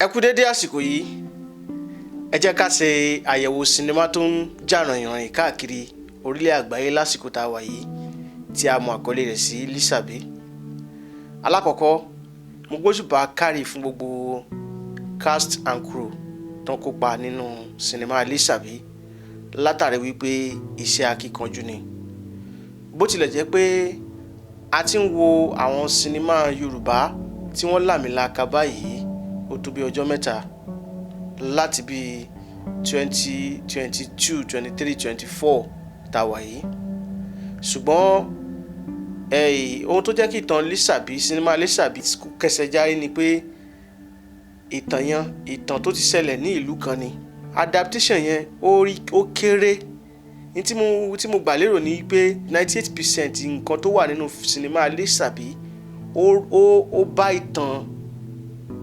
Ẹ kú dédé àsìkò yìí. Ẹ jẹ́ ká ṣe àyẹ̀wò sinimá tó ń jà ràìnràìn káàkiri orílẹ̀ àgbáyé lásìkò tá a wà yìí tí a mọ àkọlé rẹ̀ sí Lísàbí. Alákọ̀ọ́kọ́, mo gbóṣùbà kárí fún gbogbo cast and crew tó ń kópa nínú sinimá Lísàbí látàrí wípé iṣẹ́ akíkanjú ni. Bó tilẹ̀ jẹ́ pé a ti ń wo àwọn sinimá Yorùbá tí wọ́n làmìlaka báyìí ó tó bí ọjọ́ mẹ́ta láti bí 2022, 23, 24 tá wà yìí. Ṣùgbọ́n ohun tó jẹ́ kí ìtàn Lísàbí, sinimá Lísàbí kẹsẹ̀ járí ni pé ìtàn tó ti ṣẹlẹ̀ ní ìlú kan ni. Adaptation yẹn ó kéré. Ní tí mo gbà lérò ni pé 98% nǹkan tó wà nínú sinimá Lísàbí ó bá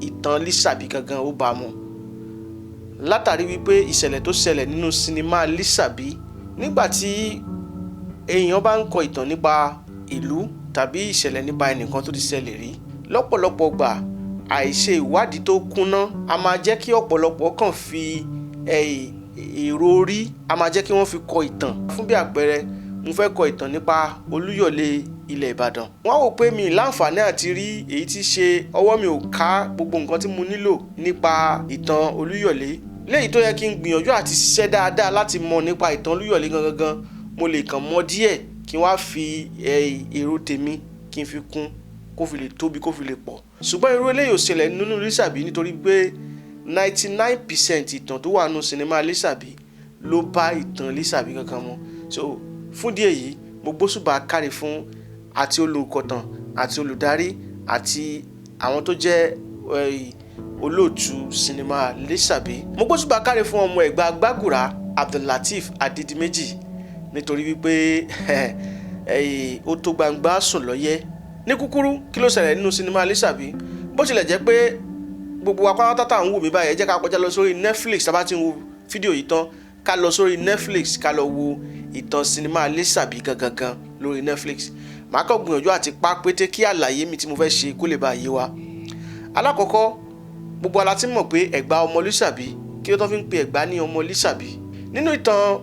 ìtàn Lísàbí gangan ó bá mu. Látàrí wípé ìṣẹ̀lẹ̀ tó ṣẹlẹ̀ nínú sinimá Lísàbí, nígbà tí èèyàn bá ń kọ ìtàn nípa ìlú tàbí ìṣẹ̀lẹ̀ nípa ẹnìkan tó ti ṣẹlẹ̀ rí, lọ́pọ̀lọpọ̀ gbà àìṣe ìwádìí tó kúnná a máa jẹ́ kí ọ̀pọ̀lọpọ̀ kàn fi èrò orí a máa jẹ́ kí wọ́n fi kọ ìtàn. Fún bí àpẹẹrẹ, mo fẹ́ kọ ìtàn nípa Olúyọ̀lé ilẹ̀ Ìbàdàn. Wọ́n wò pé mi láǹfààní àti rí èyí tí ṣe ọwọ́ mi ò ká gbogbo nǹkan tí mo nílò nípa ìtàn Olúyọ̀lé. Léyìí tó yẹ kí n gbìyànjú àti ṣiṣẹ́ dáadáa láti mọ̀ nípa ìtàn Olúyọ̀lé gangan, mo lè kàn mọ̀ díẹ̀ kí n wá fi èrò tèmi kí n fi kún kó fi lè tóbi kó fi lè pọ̀. Ṣùgbọ́n irú eléyìí ò ṣẹlẹ̀ nínú Lísàbí nítorí pé 99% ìtàn tó wà nínú sinimá Lísàbí ló bá ìtàn Lísàbí kankan mu. So fún díẹ̀ yìí, mo gbóṣùbà kárí fún àti olùkọ̀tàn àti olùdarí àti àwọn tó jẹ́ olóòtú sinimá Lísàbí. Mo gbóṣùbà kárí fún ọmọ Ẹ̀gbá Gbàgùrà Abdul-Lateef Adédìméjì nítorí wípé ó tó gbangba sùn lọ́yẹ́. Ní kúkúrú, kí ló ṣẹlẹ̀ nínú sinimá Lísàbí? Bó tilẹ̀ jẹ́ pé gbogbo wa pátá ń wò mí báyìí, ẹ jẹ́ ká kọjá lọ sórí Netflix tá bá ti ń wo fídíò yìí tán, ká lọ sórí Netflix ká lọ wo ìtàn sinimá Lísàbí gangan lórí Netflix. Màá kàn gbìyànjú àti pa pété kí àlàyé mi tí mo fẹ́ ṣe kó lè bá yé wa. Alákọ̀ọ́kọ́, gbogbo wa ti mọ̀ pé Ẹ̀gbá ọmọ Lísàbí, kí ló tó fi ń pe Ẹ̀gbá ní ọmọ Lísàbí? Nínú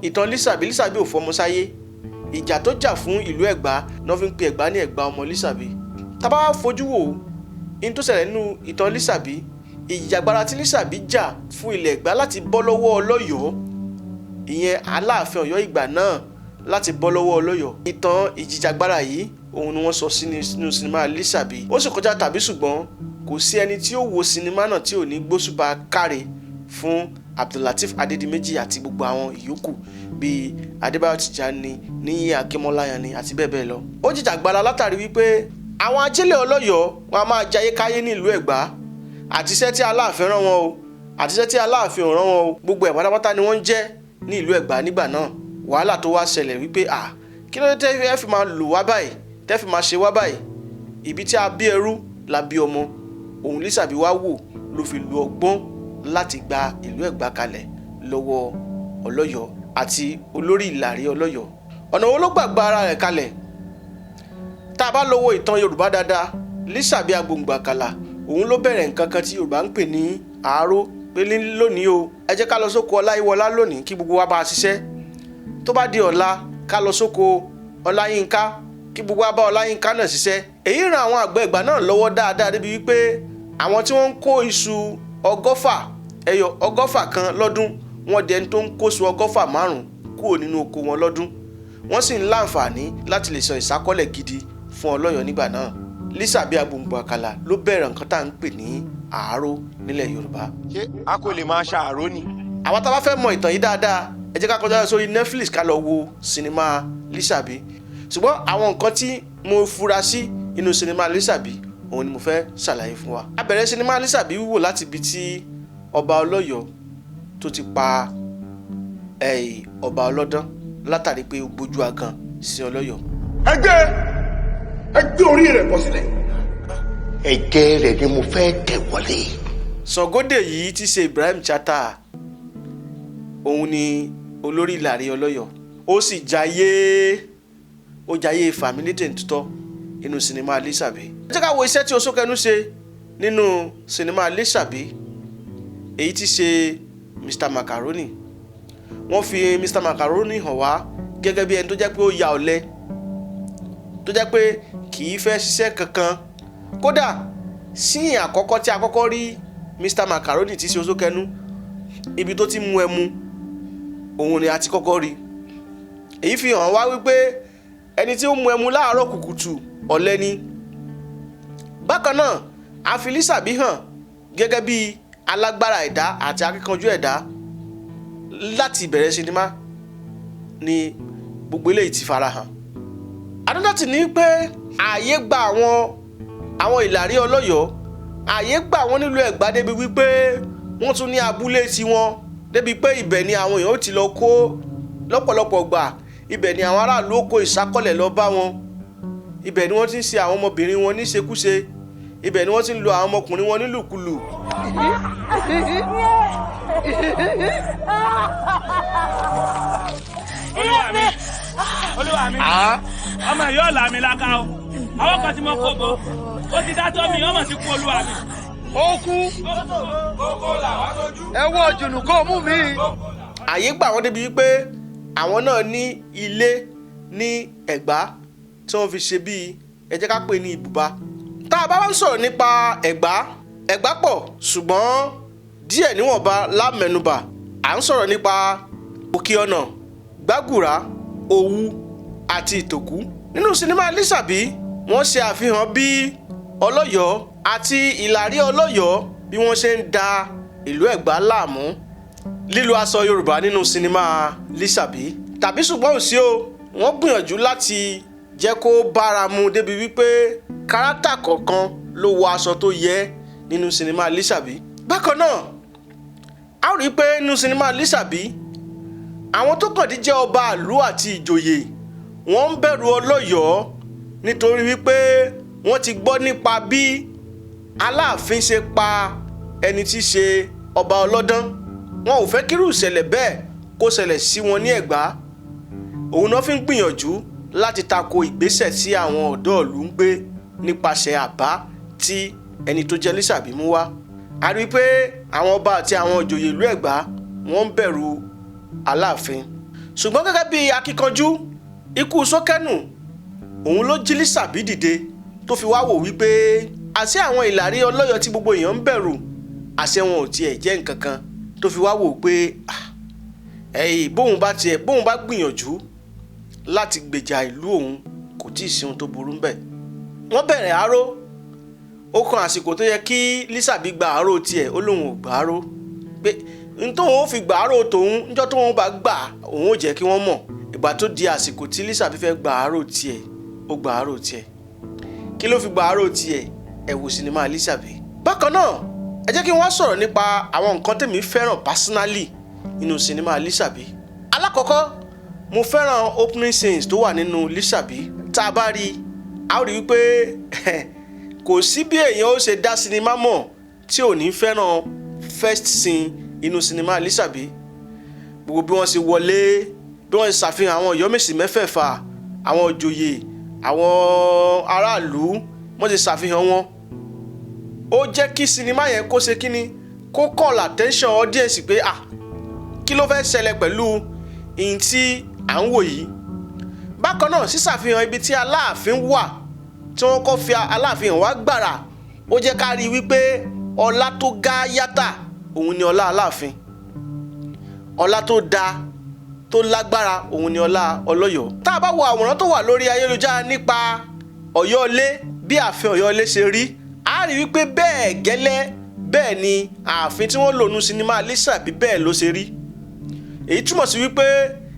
ìtàn Lísàbí ò fọmọ sáyé. Ìjà tó jà fún ìlú Ẹ̀gbá náà fi ń pe Ẹ̀gbá ní Ẹ̀gbá ọmọ Lísàbí. Tá bá fojú wò in tó ṣẹlẹ̀ nínú ìtàn Lísàbí, ìjàgbara tí Lísàbí jà fún ilẹ̀ Ẹ̀gbá láti bọ́ lọ́wọ́ Ọlọ́yọ̀ọ́, ìyẹn Aláàfin Ọ̀yọ́ ìgbà náà, láti bọ́ lọ́wọ́ Ọlọ́yọ̀ọ́. Ìtàn ìjìjàgbara yìí òun ni wọ́n sọ nínú sinimá Lísàbí. Ó sì kọjá tàbí ṣùgbọ́n kò sí ẹni tí ó wo sinimá náà tí ò ní gbóṣùbà káre fún Abdul-Lateef Adédìméjì àti gbogbo àwọn ìyókù bíi Adébáyọ̀ Tìjání, Níyì Akínmọ́láyàní àti bẹ́ẹ̀ bẹ́ẹ̀ lọ. Ó jìjàgbara látàrí wípé àwọn ajílẹ̀ Ọlọ́yọ̀ọ́ wọn a máa jayé káyé ní ìlú Ẹ̀gbá, àtiṣẹ́ tí Aláàfin rán wọn o àtiṣẹ́ tí Aláàfin ò rán wọn o, gbogbo ẹ̀ pátápátá ni wọ́n ń jẹ́ ní ìlú Ẹ̀gbá nígbà náà. Wàhálà tó wá ṣẹlẹ̀ wípé kí ló dé tẹ́ fi máa lò wá báyìí, tẹ́ fi máa ṣe wá báyìí? Ibi tí a bí ẹrú la bí ọmọ. Òun Lísàbí wá wò ló fi lo ọgbọ́n láti gba ìlú Ẹ̀gbá kalẹ̀ lọ́wọ́ Ọlọ́yọ̀ọ́ àti olórí ìlàrí Ọlọ́yọ̀ọ́. Ọ̀nà wo ló gbàgbà ara rẹ̀ kalẹ̀? Tá a bá lọ wo ìtàn Yorùbá dáadáa, Lísàbí Agbóǹgbàkàlà òun ló bẹ̀rẹ̀ nǹkan kan tí Yorùbá ń pè ní àáró, pé lónìí o ẹ jẹ́ ká lọ sóko Ọláyíwọlá lónìí kí gbogbo wa bá a ṣiṣẹ́. Tó bá di ọ̀la ká lọ sóko Ọláyínká kí gbogbo wa bá Ọláyínká náà ṣiṣẹ́. Èyí ran àwọn àgbẹ̀ Ẹ̀gbá náà lọ́wọ́ dáadáa débi wípé àwọn tí wọ́n ń kó iṣu ọgọ́fà kan lọ́dún, wọ́n dẹni tó ń kóṣù 105 kúrò nínú oko wọn lọ́dún. Wọ́n sì ń láǹfààní láti lè san ìsákọ́lẹ̀ gidi fún Ọlọ́yọ̀ọ́ nígbà náà. Lísàbí Agbóǹgbàkàlà ló bẹ̀rẹ̀ nǹkan tá à ń pè ní àáró nílẹ̀ Yorùbá. Ṣé a kò lè máa ṣàáró ni? Àwọn tá a bá fẹ́ mọ ìtàn yìí dáadáa, ẹ jẹ́ ká kọjá sórí Netflix ká lọ wo sinimá Lísàbí. Ṣùgbọ́n àwọn nǹkan tí mo fura sí inú sinimá Lísàbí òun ni mo fẹ́ ṣàlàyé fún wa. A bẹ̀rẹ̀ sinimá Lísàbí wíwò láti ibi tí ọba Ọlọ́yọ̀ọ́ tó ti pa ọba Ọlọ́dán látàrí pé ó gbójú agan sí Ọlọ́yọ̀ọ́. Ẹgbẹ́ orí rẹ̀ bọ́ sílẹ̀. Ẹ̀jẹ̀ rẹ̀ ni mo fẹ́ tẹ̀ wọlé. Ṣàngódé yìí ti ṣe Ibrahim Chatta, òun ni olórí ìlàrí Ọlọ́yọ̀ọ́. Ó sì jayé fàmílétè ntutọ́ inú sinimá Lísàbí. Ẹ jẹ́ ká wo iṣẹ́ tí Oṣókẹ́nu ṣe nínú sinimá Lísàbí. èyí tí ṣe Mr Macaroni. Wọ́n fi Mr Macaroni hàn wá gẹ́gẹ́ bí ẹni tó jẹ́ pé ó ya ọ̀lẹ, tó jẹ́ pé kì í fẹ́ ṣiṣẹ́ kankan. Kódà sí àkọ́kọ́ tí a kọ́kọ́ rí Mr Macaroni tí ṣe Oṣókẹ́nú, ibi tó ti mu ẹmu òun ni a ti kọ́kọ́ rí. Èyí fi hàn wá wípé ẹni tí ó mu ẹmu láàárọ̀ kùkùtù ọ̀lẹ ni. Bákan náà a fi Lísàbí hàn gẹ́gẹ́ bí alágbára ẹ̀dá àti akíkanjú ẹ̀dá. Láti ìbẹ̀rẹ̀ sinimá ni gbogbo eléyìí ti farahàn. Adọ́dọ̀tì ní pé ààyè gba àwọn Ìlàrí Ọlọ́yọ̀ọ́, ààyè gba wọn nílùú Ẹ̀gbá débi wípé wọ́n tún ní abúlé tiwọn, débi pé ibẹ̀ ni àwọn èèyàn ti lọ kó lọ́pọ̀lọpọ̀ gbà. Ibẹ̀ ni àwọn aráàlú ó kó ìsákọ́lẹ̀ lọ bá wọn. Ibẹ̀ ni wọ́n ti ń ṣe àwọn ọmọbìnrin wọn níṣekúṣe. Ibẹ̀ ni wọ́n ti ń lo àwọn ọmọkùnrin wọn nílùkulù. Olúwa mi ọmọ yóò là mí láká o. Àwọn kan tí mo kó bo ó ti dá tó mi, ọmọ ti kú olúwa mi. Ó kú. Ẹ wọ jùnù kó mú mi. Ààyè gbà wọ́n débi wípé àwọn náà ní ilé ní Ẹ̀gbá tí wọ́n fi ṣe bíi ẹ jẹ́ ká pè ní ibùba. Tá a bá wá ń sọ̀rọ̀ nípa Ẹ̀gbá pọ̀, ṣùgbọ́n díẹ̀ níwọ̀nba lámẹ́nubà. À ń sọ̀rọ̀ nípa Òkè-Ọ̀nà, Gbàgùrá, Òwu àti Ìtòkú. Nínú sinimá Lísàbí wọ́n ṣe àfihàn bí Ọlọ́yọ̀ọ́ àti Ìlàrí Ọlọ́yọ̀ọ́ bí wọ́n ṣe ń da ìlú Ẹ̀gbá láàmú. Lílo aṣọ Yorùbá nínú sinimá Lísàbí tàbí ṣùgbọ́n ò sí o, wọ́n gbìyànjú láti jẹ́ kó bára mu débi wípé kárátà kọ̀ọ̀kan ló wọ aṣọ tó yẹ nínú sinimá Lísàbí. Bákan náà a rí i pé nínú sinimá Lísàbí àwọn tó kàn dí jẹ́ ọba ìlú àti ìjòyè wọ́n ń bẹ̀rù Ọlọ́yọ̀ọ́ nítorí wípé wọ́n ti gbọ́ nípa bí Aláàfin ṣe pa ẹni tí í ṣe ọba Ọlọ́dán. Wọn ò fẹ́ kírú ìṣẹ̀lẹ̀ bẹ́ẹ̀ kó ṣẹlẹ̀ sí wọn ní Ẹ̀gbá. Òun náà fi ń gbìyànjú láti tako ìgbésẹ̀ tí àwọn ọ̀dọ́ ìlú ń gbé nípasẹ̀ àbá tí ẹni tó jẹ́ Lísàbí mú wá. A rí i pé àwọn ọba àti àwọn ìjòyè ìlú Ẹ̀gbá wọ́n ń bẹ̀rù Aláàfin. Ṣùgbọ́n gẹ́gẹ́ bí akíkanjú, ikú Ṣókẹ́nù òun ló jí Lísàbí dìde tó fi wá wò wípé àṣẹ àwọn Ìlàrí Ọlọ́yọ̀ọ́ tí gbogbo èèyàn ń bẹ̀rù, àṣẹ wọn ò tiẹ̀ jẹ́ nǹkan kan. Tó fi wá wò pé bóun bá gbìyànjú láti gbèjà ìlú òun kò tí ì sí ohun tó burú ń bẹ̀. Wọ́n bẹ̀rẹ̀ àárò. Ó kan àsìkò tó yẹ kí Lísàbí gba àárò tiẹ̀, ó lóun ò gbà àárò. Pé tóun ó fi gbà àárò tòun níjọ́ tóun bá gbà òun ò jẹ́ kí wọ́n mọ̀. Ìgbà tó di àsìkò tí Lísàbí fẹ́ gba àárò tiẹ̀, ó gba àárò tiẹ̀. Kí ló fi gba àárò tiẹ̀? Ẹ wo sinimá Lísàbí. Bákan náà ẹ jẹ́ kí n wá sọ̀rọ̀ nípa àwọn nǹkan tèmi fẹ́ràn personally nínú sinimá Lísàbí. Alákọ̀ọ́kọ́, mo fẹ́ràn opening scenes tó wà nínú Lísàbí. Tá a bá rí, a ó rí wípé kò sí bí èèyàn ó ṣe dá sinimá mọ̀ tí ò ní fẹ́ràn first scene inú sinimá Lísàbí. Gbogbo bí wọ́n ṣe wọlé, bí wọ́n ṣe ṣàfihàn àwọn Ọ̀yọ́mèsì mẹ́fẹ̀ẹ̀fà, àwọn ìjòyè, àwọn aráàlú, wọ́n ṣe ṣàfihàn wọn. Ó jẹ́ kí sinimá yẹn kó ṣe kíni, kó call attention audience pé kí ló fẹ́ ṣẹlẹ̀ pẹ̀lú ìyìn tí à ń wò yìí. Bákan náà sísàfihàn ibi tí Aláàfin wà, tí wọ́n kọ́ fi Aláàfin hàn wá gbàrà, ó jẹ́ ká rí wípé ọlá tó ga yàtà òun ni ọlá Aláàfin. Ọlá tó da tó lágbára òun ni ọlá Ọlọ́yọ̀ọ́. Tá a bá wo àwòrán tó wà lórí ayélujára nípa Ọ̀yọ́lé, bí ààfin Ọ̀yọ́lé ṣe rí, a rí wípé bẹ́ẹ̀ gẹ́lẹ́ bẹ́ẹ̀ ni ààfin tí wọ́n lò nínú sinimá Lísàbí bẹ́ẹ̀ ló ṣe rí. Èyí túmọ̀ sí wípé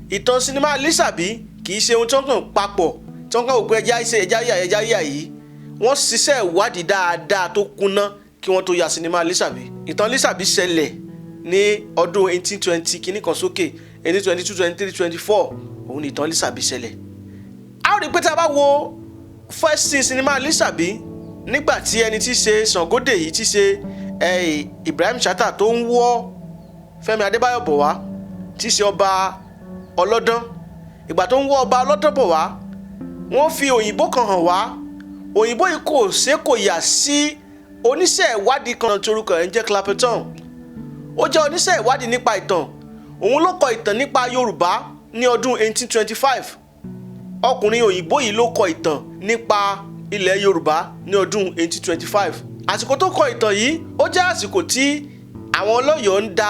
ìtàn sinimá Lísàbí kì í ṣe ohun tí wọ́n kàn papọ̀, tí wọ́n kàn wò pé ẹja yà yìí. Wọ́n ṣiṣẹ́ ìwádìí dáadáa tó kúnná kí wọ́n tó ya sinimá Lísàbí. Ìtàn Lísàbí ṣẹlẹ̀ ní ọdún 1820 kìíní kan sókè, 1822, 23, 24 òun ni ìtàn Lísàbí ṣẹlẹ̀. A rí pé tá a bá wo first scene sinimá Lísàbí, nígbà tí ẹni tí ṣe Ṣàngódè yìí tí ṣe Ibrahim Chatta tó ń wọ́ Fẹ́mi Adébáyọ̀ bọ̀ wá, tí ṣe ọba Ọlọ́dán. Ìgbà tó ń wọ́ ọba Ọlọ́dán bọ̀ wá, wọ́n fi òyìnbó kan hàn wá. Òyìnbó yìí kò yà sí oníṣẹ́ ìwádìí kan tí orúkọ ẹ̀ ń jẹ́ Clapperton. ó jẹ́ oníṣẹ́ ìwádìí nípa ìtàn. Òun ló kọ ìtàn nípa Yorùbá ní ọdún 1825. Ọkùnrin òyìnbó yìí ló kọ ìtàn nípa ilẹ̀ Yorùbá ní ọdún 1825. Àsìkò tó kọ ìtàn yìí ó jẹ́ àsìkò tí àwọn ọlọ́yọ̀ọ́ ń da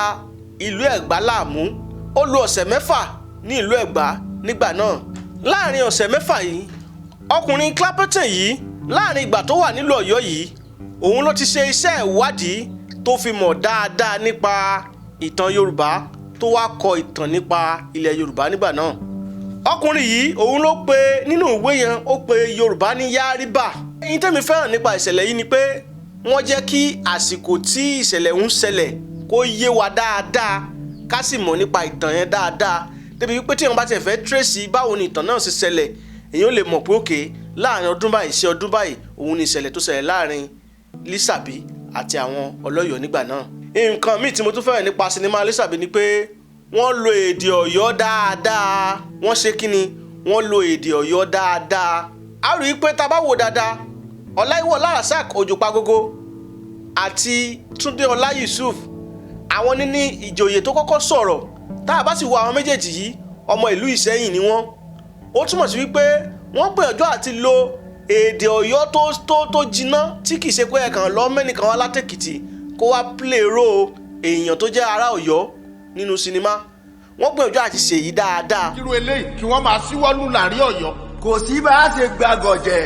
ìlú Ẹ̀gbá láàmú. Ó lò ọ̀sẹ̀ 6 ní ìlú Ẹ̀gbá nígbà náà. Láàrin ọ̀sẹ̀ 6 yìí, ọkùnrin Clapperton yìí láàrin ìgbà tó wà nílùú Ọ̀yọ́ yìí, òun ló ti ṣe iṣẹ́ ìwádìí tó fi mọ̀ dáadáa nípa ìtàn Yorùbá tó wá kọ ìtàn nípa ilẹ̀ Yorùbá nígbà náà. Ọkùnrin yìí òun ló pe nínú ìwé yẹn ó pe Yorùbá ní Yáríbà. Èyí tẹ́mi fẹ́ràn nípa ìṣẹ̀lẹ̀ yìí ni pé wọ́n jẹ́ kí àsìkò tí ìṣẹ̀lẹ̀ ń ṣẹlẹ̀ kó yé wa dáadáa ká sì mọ̀ nípa ìtàn yẹn dáadáa débi wípé tí wọ́n bá tẹ̀ fẹ́ tírèsì báwo ni ìtàn náà ṣe ṣẹlẹ̀ èèyàn lè mọ̀ pé òkè láàrin ọdún báyìí sí ọdún báyìí òun ni ìṣẹ̀lẹ̀ tó ṣẹlẹ̀ láàrin Lísàbí àti àwọn ọlọ́yọ̀ọ́ nígbà náà. Nǹkan míì tí mo tún fẹ́ràn nípa sinimá Lísàbí ni pé wọ́n lo èdè Ọ̀yọ́ dáadáa. Wọ́n ṣe kíni? Wọ́n lo èdè Ọ̀yọ́ dáadáa. A rí i pé tá a bá wò dáadáa, Ọláyíwọlá Rasaq Òjòpagogo àti Túndé Ọlá Yusuf àwọn níní ìjòyè tó kọ́kọ́ sọ̀rọ̀. Tá a bá sì wo àwọn méjèèjì yìí, ọmọ ìlú Ìṣẹ́yìn ni wọ́n. Ó túmọ̀ sí wípé wọ́n gbìyànjú àti lo èdè Ọ̀yọ́ tó jiná tí kì í ṣe pé ẹ̀kan lọ mẹ́nìkan wá látẹ̀kìtì kó wá play role èèyàn tó jẹ́ ará Ọ̀yọ́ nínú sinimá. Wọ́n gbìyànjú àti ṣèyí dáadáa. irú eléyìí kí wọ́n máa síwọ́lù láàrin Ọ̀yọ́. kò sí bá a ṣe gbàgọ̀jẹ̀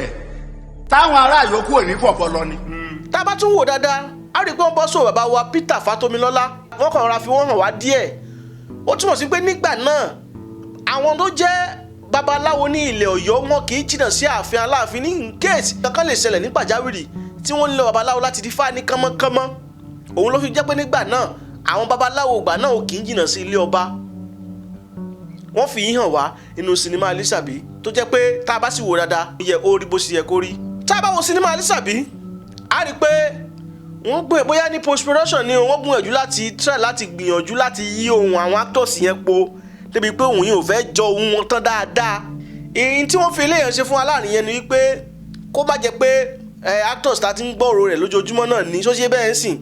táwọn ará yòókù ò ní fọ̀pọ̀ lọ ni. Tá a bá tún wò dáadáa, a rí i pé wọ́n bọ́ sọ̀rọ̀ bàbá wa Peter Fátómilọ́lá. Wọ́n kàn ra fi wọ́n hàn wá díẹ̀. Ó túmọ̀ sí pé nígbà náà àwọn tó jẹ́ babaláwo ní ilẹ̀ Ọ̀yọ́ wọn kì í jìnnà sí ààfin Aláàfin ní case kankan lè ṣẹlẹ̀ ní pàjáwìrì tí wọ́n ń lọ babaláwo láti dífá ní kánmọ́kánmọ́. Òun ló fi jẹ́ pé nígbà náà àwọn babaláwo ìgbà náà ò kì í jìnnà sí ilé ọba. Wọ́n fi yí hàn wá nínú sinimá Lísàbí tó jẹ́ pé tá a bá sì wò dáadáa yẹ ó rí bó ṣe yẹ kó rí. Tá a bá wo sinimá Lísàbí, a rí i pé wọ́n gbé bóyá ní post production ni wọ́n gbìyànjú láti yí ohun àwọn actors yẹn po débi pé òun yìí ò fẹ́ jọ ohun wọn tán dáadáa. Èyí tí wọ́n fi eléyàn ṣe fún wa láàrin yẹn ni wípé kó bá jẹ́ pé actors ta ti ń gbọ́rò rẹ̀ lójoojúmọ́ náà ní sọ́sẹ́ bẹ́ẹ̀ ń sìn.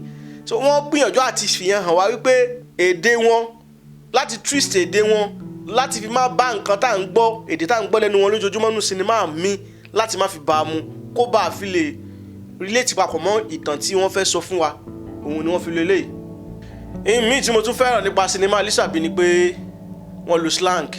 So wọ́n gbìyànjú àti fìyàn hàn wá wípé èdè wọn láti twist èdè wọn láti fi má bá nǹkan tá à ń gbọ́ èdè tá à ń gbọ́ lẹ́nu wọn lójoojúmọ́ nínú sinimá mi láti má fi bá a mu kó bá a fi lè relate papọ̀ mọ́ ìtàn tí wọ́n fẹ́ sọ fún wa. Òun ni wọ́n fi lo eléyìí. Èmi tí mo tún fẹ́ràn nípa sinimá Lísàbí ni pé wọ́n lo slang.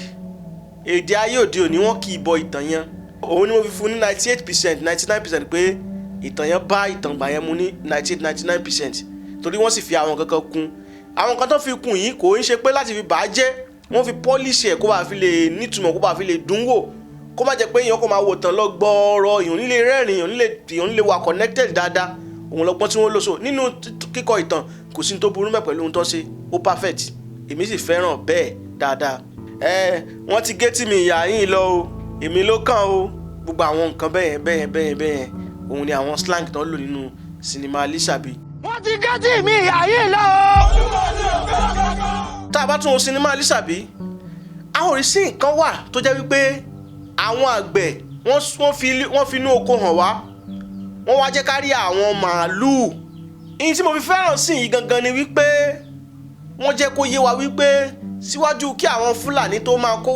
Èdè ayé òde òní wọ́n kì í bọ ìtàn yẹn. Òun ni mo fi fún ní 98% 99% pé ìtàn yẹn bá ìtàn gbà yẹn mu ní 99% torí wọ́n sì fi àwọn kankan kún. Àwọn kan tó fi kún yìí kò ń ṣe pé láti fi bàá jẹ́, wọ́n fi polish ẹ̀ kó bá fi lè nítumọ̀ kó bá fi lè dùn wò kó má jẹ́ pé èèyàn kò máa wò tán lọ gbọ́ọ̀rọ̀ èèyàn nílé rẹ́rìn èèyàn nílé wà connected dáadáa. Òun lọ́gbọ́n tí wọ́n lò so nínú kíkọ ìtàn kò sí ní tó burú mẹ́ pẹ̀lú ohun tó ṣe ó perfect. Èmi sì fẹ́ràn bẹ́ẹ̀ dáadáa. Wọ́n ti gé tí mi ìyá yín lọ o, èmi ló kàn o. Gbogbo àwọn nǹkan bẹ́ẹ̀ òun ni àwọn slang tó lò nínú sinimá Lísàbí. wọ́n ti gé tí mi ìyá yìí lọ o. Tá a bá tún wo sinimá Lísàbí, àwọn oríṣi nǹkan wà tó jẹ́ wípé àwọn àgbẹ̀ wọ́n fi inú oko hàn wá. Wọ́n wá jẹ́ ká rí àwọn màálùú. Ìyí tí mo fi fẹ́ràn sí yìí gangan ni wípé wọ́n jẹ́ kó yé wa wípé síwájú kí àwọn Fúlàní tó máa kó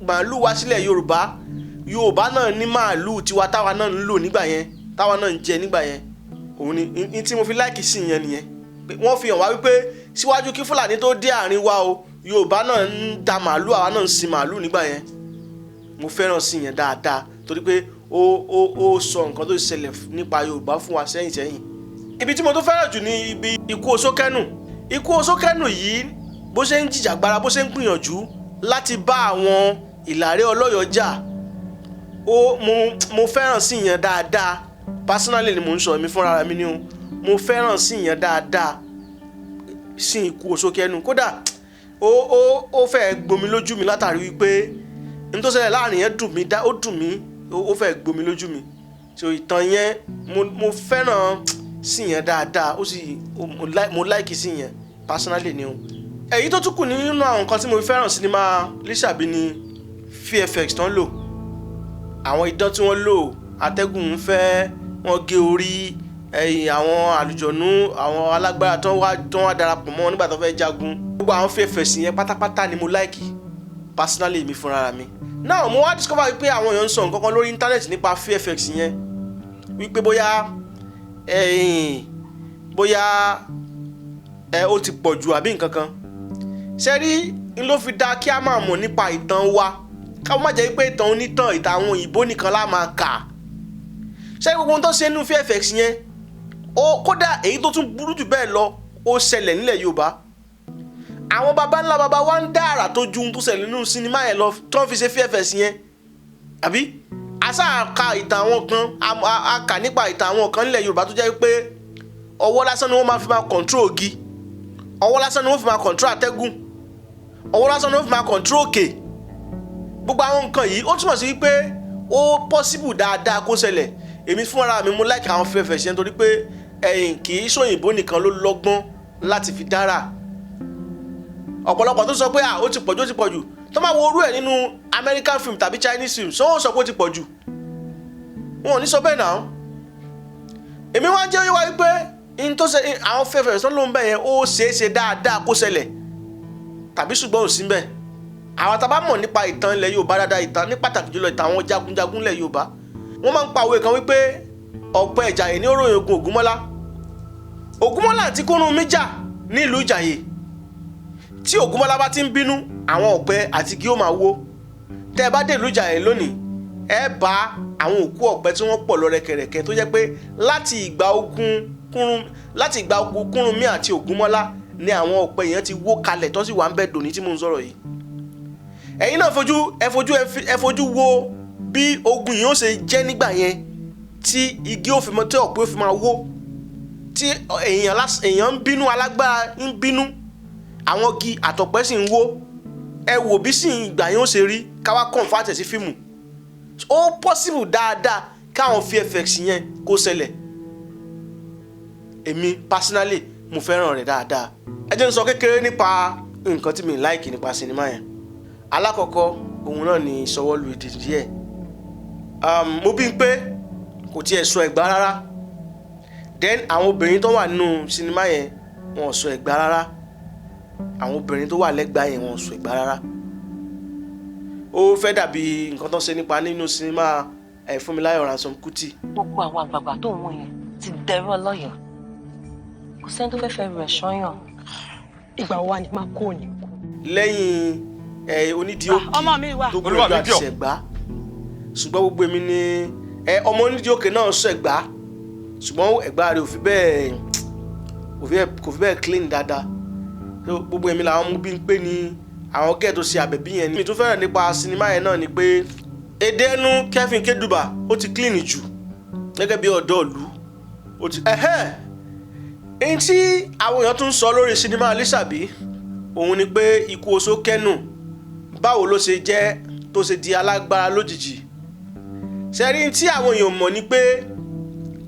màálùú wá sílẹ̀ Yorùbá náà ní màálùú tiwa táwa náà ń lò nígbà yẹn, táwa náà ń jẹ nígbà yẹn. Òun ni tí mo fi láìkì sí yẹn nìyẹn. Wọ́n fi hàn wá wípé síwájú kí Fúlàní tó dé àárín wa o, Yorùbá náà ń da màálùú, àwa náà ń sin màálùú nígbà yẹn. Mo fẹ́ràn sí yẹn dáadáa torí pé ó sọ nǹkan tó ṣẹlẹ̀ nípa Yorùbá fún wa sẹ́yìn. Ibi tí mo tún fẹ́ràn jù ni ibi ikú Oṣókẹ́nù. Ikú Oṣókẹ́nù yìí bó ṣe ń jìjàgbara bó ṣe ń gbìyànjú láti bá àwọn Ìlàré Ọlọ́yọ̀ọ́ jà, mo fẹ́ràn sí yẹn dáadáa. Personally ni mo ń sọ èmi fúnra mi ni o. Mo fẹ́ràn sí yẹn dáadáa sí ikú Oṣókẹ́nù. Kódà ó fẹ́ gbomi lójú mi látàrí wípé n tó ṣẹlẹ̀ láàrin yẹn dùn mí ó fẹ́ gbomi lójú mi. So ìtàn yẹn mo fẹ́ràn sí yẹn dáadáa, ó sì mo like sí yẹn personally ni o. Èyí tó tún kù nínú àwọn nǹkan tí mo fẹ́ràn sinimá Lísàbí ni VFX tán lò. Àwọn idán tí wọ́n lò, atẹ́gùn ń fẹ́, wọ́n gé orí, àwọn àlùjọ̀nú àwọn alágbára tó wá darapọ̀ mọ́ nígbà tó fẹ́ jagun gbogbo àwọn VFX yẹn pátápátá ni mo like personally mi fúnra mi. Now mo wá discover wípé àwọn èèyàn ń sọ nǹkan kan lórí internet nípa VFX yẹn wípé bóyá ó ti pọ̀ jù àbí nǹkan kan. Ṣé rí n ló fi dá kí a máa mọ̀ nípa ìtàn wa ká má jẹ́ pé ìtàn onítàn ìtàn àwọn òyìnbó nìkan la máa kà. Ṣé gbogbo ohun tó ṣe nínú VFX yẹn kódà èyí tó tún burú jù bẹ́ẹ̀ lọ ó ṣẹlẹ̀ nílẹ̀ Yorùbá. Àwọn baba ńlá baba wa ń dá àrà tó ju ohun tó ṣẹlẹ̀ nínú sinimá yẹn lọ tó ń fi ṣe VFX yẹn àbí àṣà ka ìtàn àwọn kan a kà nípa ìtàn àwọn kan nílẹ̀ Yorùbá tó jẹ́ pé ọwọ́ lásán ni wọ́n máa fi máa control ògì, ọwọ́ lásán ni wọ́n fi máa control àtẹ́gùn, ọwọ́ lásán ni wọ́n fi máa control òkè. Gbogbo àwọn nǹkan yìí ó túmọ̀ sí wípé ó possible dáadáa kó ṣẹlẹ̀. Èmi fúnra mi mo like àwọn VFX yẹn torí pé kì í ṣòyìnbó nìkan ló lọ́gbọ́n láti fi dára. Ọ̀pọ̀lọpọ̀ tó sọ pé ó ti pọ̀jù tó máa wo orú ẹ̀ nínú American film tàbí Chinese film so wọ́n sọ pé ó ti pọ̀jù. Wọn ò ní sọ bẹ́ẹ̀ náà. Èmi wá jẹ́ oyé wa wípé in tó ṣe àwọn VFX tó ló ń bẹ̀ yẹn ó ṣeéṣe dáadáa kó ṣẹlẹ̀ tàbí ṣùgbọ́n ò sí bẹ́ẹ̀. Àwọn tá bá mọ̀ nípa ìtàn ilẹ̀ Yorùbá dáadáa ìtàn ní pàtàkì jùlọ ìtàn àwọn jagunjagun ilẹ̀ Yorùbá wọ́n máa ń pa òwe kan wípé ọ̀pẹ Ìjàyè ní oròyìn ogun Ògúnmọ́lá àti Kúrúnmí jà ní ìlú Ìjàyè. Tí Ògúnmọ́lá bá ti ń bínú àwọn ọ̀pẹ àti igi ó máa wó. Tẹ́ ẹ bá dé ìlú Ìjàyè lónìí ẹ bá àwọn òkú ọ̀pẹ tí wọ́n pọ̀ lọ rẹ̀kẹ̀rẹ̀kẹ̀ tó jẹ́ pé láti ìgbà ogun Kúrúnmí àti Ògúnmọ́lá ni àwọn ọ̀pẹ yẹn ti wó kalẹ̀ tó sì wà ń bẹ dòní tí mò ń sọ̀rọ̀ yìí. Ẹ̀yin náà ẹ fojú wo bí ogun yìí ó ṣe jẹ́ nígbà yẹn tí igi ó fi mọ́ tí ọ̀pẹ ó fi máa wó tí èèyàn ń bínú alágbára ń bínú àwọn igi àtọ̀pẹ́ sì ń wó. Ẹ wò bí sì ìgbà yẹn ó ṣe rí káwá convert sí fíìmù. Ó possible dáadáa káwọn VFX yẹn kó ṣẹlẹ̀. Èmi personally mo fẹ́ràn rẹ̀ dáadáa. Ẹ jẹ́ n sọ kékeré nípa nǹkan tí mi like nípa sinimá yẹn. Alákọ̀ọ́kọ́ òun náà ni ìsọwọ́lu èdè díẹ̀. Mo bí pé kò tiẹ̀ sọ Ẹ̀gbá rárá. Then àwọn obìnrin tó wà nínú sinimá yẹn wọn ò sọ Ẹ̀gbá rárá. Àwọn obìnrin tó wà lẹ́gbàá yẹn wọn ò sọ Ẹ̀gbá rárá. Ó fẹ́ dàbí nǹkan tó ṣe nípa nínú sinimá Fúnmiláyọ̀ Ransome Kuti. Gbogbo àwọn àgbààgbà tó ń wọ̀n yẹn ti dẹrú ọlọ́yọ̀. Kò sẹ́ni tó fẹ́ rẹ̀ ṣọ́yàn. Ìgbà wo ni máa kó ni? Lẹ́yìn onídìí òkè tó gbọ́dọ̀ àti ṣẹ̀gbá. Ṣùgbọ́n gbogbo èmi ni ọmọ onídìí òkè náà sọ Ẹ̀gbá. Ṣùgbọ́n Ẹ̀gbá rẹ̀ kò fi bẹ́ẹ̀ clean dáadáa. Gbogbo èmi làwọn mú bí ń pè ní àwọn gẹ́ẹ̀ tó ṣe àbẹ̀bí yẹn. Mi tún fẹ́ràn nípa sinimá yẹn náà ni pé èdè ẹnu Kevin Keduba ó ti clean jù gẹ́gẹ́ bí ọ̀dọ́ ìlú. Èyí tí àwọn èèyàn tún ń sọ lórí sinimá Lísàbí òun ni pé ikú Oṣó Kẹ́nù báwo ló ṣe jẹ́ tó ṣe di alágbára lójijì. Ṣẹ́rí tí àwọn èèyàn mọ̀ ni pé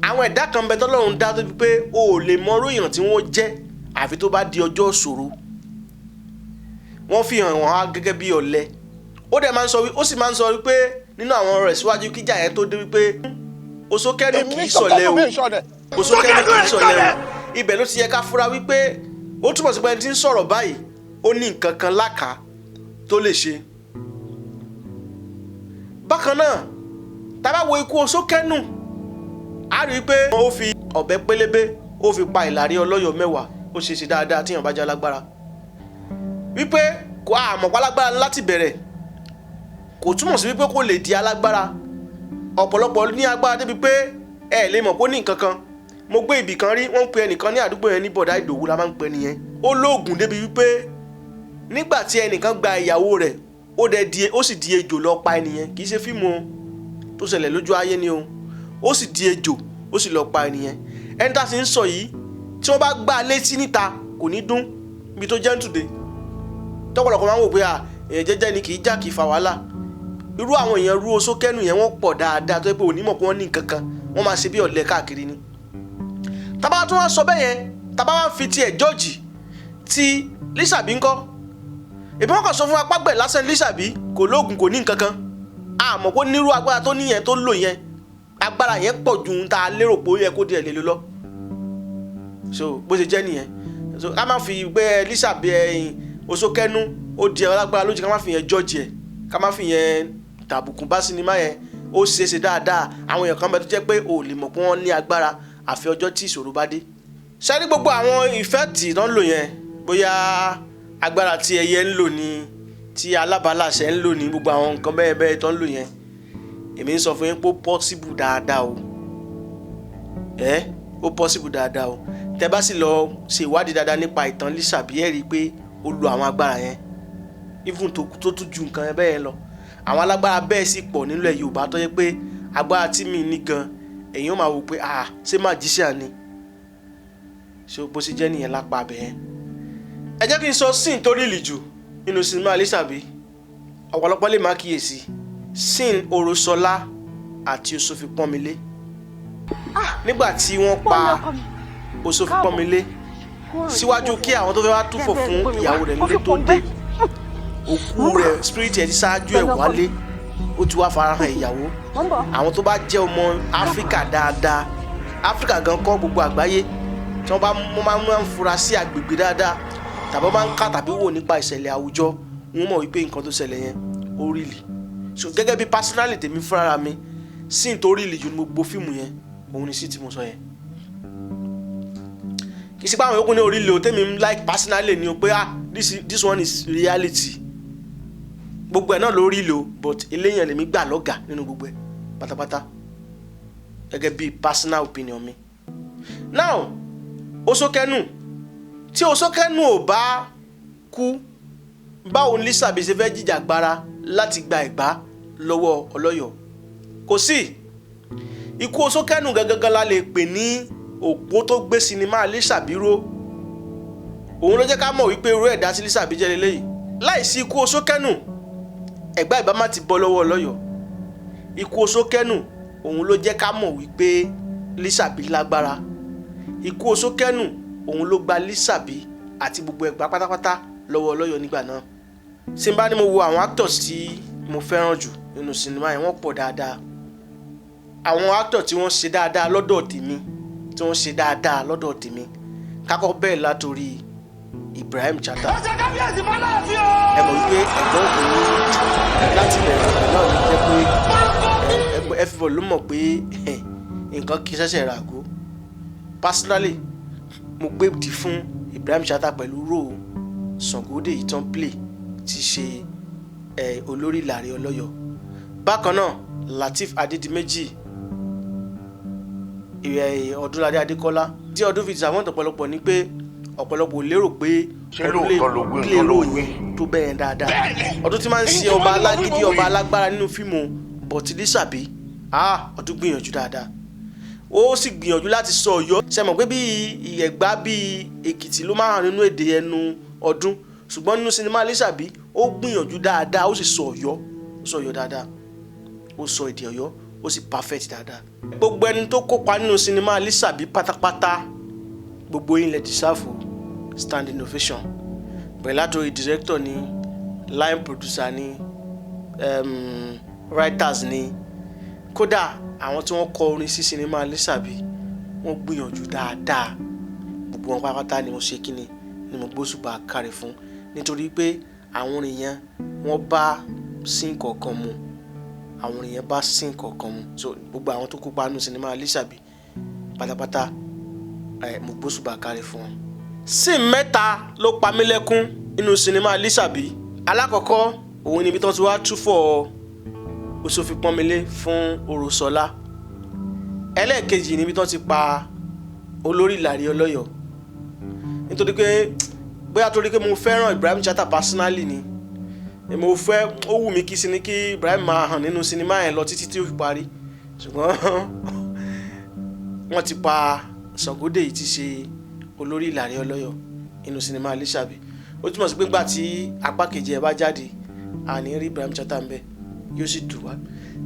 àwọn ẹ̀dá kan bẹ tọ́lọ́run dá tó bí pé o ò lè mọ ròyìn tí wọ́n jẹ́ àfi tó bá di ọjọ́ ìṣòro. Wọ́n fi hàn wọ́n gẹ́gẹ́ bí ọ̀lẹ. Ó sì máa ń sọ wípé nínú àwọn ọ̀rọ̀ rẹ̀ síwájú kíjà yẹn tó dé wípé Oṣó Kẹ́nù kì í ṣọ̀lẹ o. Oṣó Kẹ́nù kì í ṣọ̀lẹ o. Ibẹ̀ ló ti yẹ ká fura wípé ó túmọ̀ sí pé ẹni tí ń sọ̀rọ̀ báyìí ó ní nǹkan kan lákàá tó lè ṣe. Bákan náà tá bá wo ikú Oṣó Kẹ́nù a rí i pé ó fi ọ̀bẹ pélébé ó fi pa Ìlàrí Ọlọ́yọ̀ 10 ó ṣe dáadáa tíyàn bá jẹ́ alágbára. Wípé kò àmọ̀pá alágbára láti bẹ̀rẹ̀ kò túmọ̀ sí wípé kò lè di alágbára. Ọ̀pọ̀lọpọ̀ ní agbára débi pé ẹ lè mọ̀ pé ó ní nǹkan kan. Mo gbé ibì kan rí wọ́n ń pe ẹnìkan ní àdúgbò yẹn ní Bọ̀dá Ìdòwú la máa ń pe nìyẹn. Ó lóògùn débi wípé nígbà tí ẹnìkan gba ìyàwó rẹ̀ ó sì di ejò lọ pa ẹnìyẹn. Kì í ṣe fíìmù tó ṣẹlẹ̀ lójú ayé ni o. Ó sì di ejò ó sì lọ pa ẹnìyẹn. Ẹni tá a sì ń sọ yìí tí wọ́n bá gbá létí níta kò ní dún ibi tó jẹ́ ń tùdé. Tọ́pọ̀lọpọ̀ máa ń wò pé èèyàn jẹ́jẹ́ ni kì í jà kì í fa wàhálà. Irú àwọn èèyàn rú Oṣó Kẹ́nù yẹn wọ́n pọ̀ dáadáa tó yẹ pé onímọ̀ pé wọ́n ní nǹkan kan wọ́n máa ṣe bí ọ̀lẹ káàkiri ni. Tábà tún wá sọ bẹ́ẹ̀ yẹn tábà wá fi tiẹ̀ jọ́ọ̀jì ti Lísàbí ńkọ́. Ìbí wọn kàn sọ fún apágbẹ̀ lásán Lísàbí kò lóògùn kò ní nǹkan kan. Àmọ́ kó nírú agbára tó níyẹn tó lò yẹn agbára yẹn pọ̀ ju ohun tá a lérò pé ó yẹ kó díẹ̀ lè lọ. so bó ṣe jẹ́ nìyẹn so ká má fi gbé Lisa bí ẹyin Oṣókẹ́nu ó di alágbára lójú ká má fi yẹn jọ́ọ̀jì ẹ̀ ká má fi yẹn tàbùkù bá sinimá yẹn ó ṣeéṣe dáadáa àwọn èèyàn kan bẹ tó jẹ́ pé ò lè mọ̀ pé wọ́n ní agbára àfi ọjọ́ tí ìṣòro bá dé. ṣáájú gbogbo àwọn ìfẹ́ẹ̀tì tó ń lò yẹn bóyá agbára tí ẹyẹ ń lò ní tí alábàálàṣẹ ń lò ní gbogbo àwọn nǹkan bẹ́ẹ̀ bẹ́ẹ̀ tó ń lò yẹn èmi ń sọ fún yín pé ó possible dáadáa o ó possible dáadáa o tẹ́ bá sì lọ ṣe ìwádìí dáadáa nípa ìtàn Lisa bí ẹ rí i pé ó lo àwọn agbára yẹn even tó tún ju nǹkan yẹn bẹ́ẹ̀ lọ àwọn alágbára bẹ́ẹ̀ sì pọ̀ nílẹ̀ Yorùbá tó yẹ pé agbára tí mi ní gan èèyàn máa wò pé ṣé magician ni ṣé bó ṣe jẹ́ nìyẹn lápá abẹ yẹn. ẹ jẹ́ kí n sọ scene tó rí ìlìjù nínú sinimá Lisa bí ọ̀pọ̀lọpọ̀ lè má kíyèsí scene Oroṣọlá àti Òṣòfipọ́nmilé nígbà tí wọ́n pa Òṣòfipọ́nmilé síwájú kí àwọn tó fẹ́ wá túfọ̀ fún ìyàwó rẹ̀ nílé tó dé òkú rẹ̀ spirit ẹ̀ ti ṣáájú ẹ̀ wálé ó ti wá farahàn ìyàwó àwọn tó bá jẹ́ ọmọ Áfíríkà dáadáa Áfíríkà gan kọ́ gbogbo àgbáyé tí wọ́n máa ń fura sí àgbègbè dáadáa tàbí wọ́n máa ń kà tàbí wò nípa ìṣẹ̀lẹ̀ àwùjọ wọ́n mọ̀ wípé nǹkan tó ṣẹlẹ̀ yẹn ó rìlì so gẹ́gẹ́ bí personally tèmi fúnra mi scene tó rìlì jù ní gbogbo fíìmù yẹn òun ni sí tí mo sọ yẹn kì í ṣe pé àwọn yòókù ní orí ilé o tèmi like personally ni o pé this one is reality gbogbo ẹ̀ náà lórí ilé o but eléyàn lèmi gbà lọ́gà nínú gbogbo ẹ̀ pátápátá gẹ́gẹ́ bí personal opinion mi. now Oṣókẹ́nu tí Oṣókẹ́nu ò bá kú báwo ni Lisa bí ṣe fẹ́ jìjàgbara láti gba Ẹ̀gbá lọ́wọ́ Ọlọ́yọ̀ kò sí ikú Oṣókẹ́nu gangan la lè pè ní òpó tó gbé sinimá Lisa bí ró òun ló jẹ́ ká mọ̀ wípé irú ẹ̀dá tí Lisa bí jẹ́ lélẹ́yìí láìsí ikú Oṣókẹ́nu Ẹ̀gbá ìbá má ti bọ́ lọ́wọ́ Ọlọ́yọ̀ ikú Oṣókẹ́nu òun ló jẹ́ ká mọ̀ wípé Lisa bí lágbára ikú Oṣókẹ́nu òun ló gba Lisa bí àti gbogbo Ẹ̀gbá pátápátá lọ́wọ́ Ọlọ́yọ̀ nígbà náà. tí n bá ní mo wo àwọn actors tí mo fẹ́ràn jù nínú sinimá yẹn wọ́n pọ̀ dáadáa àwọn actors tí wọ́n ṣe dáadáa lọ́dọ̀ tèmi kákọ́ bẹ́ẹ̀ látòrí Ibrahim Chatta ẹ mọ̀ wípé ẹ̀gbọ́n òun láti bẹ̀rẹ̀ ìgbà náà ló jẹ́ pé everybody ló mọ̀ pé nǹkan kì í ṣẹ̀ṣẹ̀ ràgó personally mo gbé di fún Ibrahim Chatta pẹ̀lú role Sàngódé ìtàn play ti ṣe olórí Ìlàrí Ọlọ́yọ̀ bákan náà Lateef Adédìméjì Ọdúnládé Adékọ́lá tí ọdún fi disappoint ọ̀pọ̀lọpọ̀ ni pé ọ̀pọ̀lọpọ̀ lérò pé ọdún lè ròyìn tó bẹ́ẹ̀ dáadáa ọdún tí máa ń ṣe ọba alágídí ọba alágbára nínú fíìmù but Lisa bí ọdún gbìyànjú dáadáa ó sì gbìyànjú láti sọ Ọ̀yọ́ ṣe mọ̀ pé bí Ẹ̀gbá bí Èkìtì ló máa hàn nínú èdè ẹnu ọdún ṣùgbọ́n nínú sinimá Lisa bí ó gbìyànjú dáadáa ó sì sọ Ọ̀yọ́ dáadáa ó sọ èdè Ọ̀yọ́ ó sì perfect dáadáa. gbogbo ẹni tó kópa nínú sinimá Lisa bí pátápátá gbogbo yín lè deserve standing ovation bẹ̀rẹ̀ látòrí director ni line producer ni writers ni kódà àwọn tí wọ́n kọ orin sí sinimá Lisa bí wọ́n gbìyànjú dáadáa gbogbo wọn pátápátá ni mo ṣe kíni ni mo gbóṣùbà káre fún nítorí pé àwọn orin yẹn wọ́n bá sin kọ̀ọ̀kan mu àwọn orin yẹn bá sin kọ̀ọ̀kan mu so gbogbo àwọn tó kópa nínú sinimá Lisa bí pátápátá mo gbóṣùbà káre fún wọn. scene 3 ló pa mí lẹ́kún nínú sinimá Lisa bí alákọ̀ọ́kọ́ òun níbi tó ti wá túfọ̀ Òṣòfipọ́nmilé fún Oroṣọlá ẹlẹ́ẹ̀kejì níbi tó ti pa olórí Ìlàrí Ọlọ́yọ̀ nítorí pé bóyá torí pé mo fẹ́ràn Ibrahim Chatta personally ni mo fẹ́ ó wù mí kí Ibrahim máa hàn nínú sinimá yẹn lọ títí tí ó fi parí ṣùgbọ́n wọ́n ti pa Sàngódé yìí ti ṣe olórí Ìlàrí Ọlọ́yọ̀ nínú sinimá Lisa bí ó túmọ̀ sí pé nígbà tí apá kejì ẹ̀ bá jáde àní rí Ibrahim Chatta ń bẹ yóò sì dùn wá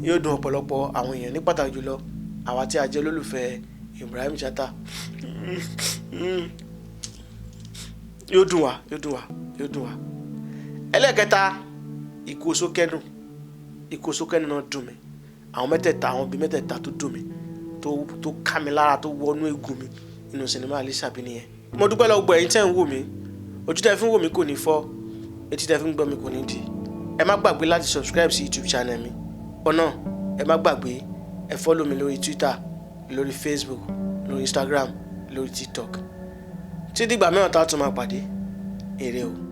yóò dùn ọ̀pọ̀lọpọ̀ àwọn èèyàn ní pàtàkì jùlọ àwa tí a jẹ́ olólùfẹ́ Ibrahim Chatta yóò dùn wá. ẹlẹ́ẹ̀kẹta ikú Oṣókẹ́nu náà dùn mí àwọn bíi mẹ́tẹ̀ẹ̀ta tó dùn mí tó ká mi lára tó wọnú egun mi nínú sinimá Lísàbí nìyẹn. Mo dúpẹ́ lọ́wọ́ gbogbo ẹ̀yin tẹ́ ń wò mí, ojú tẹ́ fi ń wò mí kò ní fọ́, etí tẹ́ fi ń gbọ́ mi kò ní dì. Ẹ má gbàgbé láti subscribe sí YouTube channel mi. Ọ̀nà ẹ má gbàgbé ẹ follow mi lórí Twitter, lórí Facebook, lórí Instagram, lórí TikTok. Tí dìgbà mẹ́wàá tá a tún máa pàdé, ire o.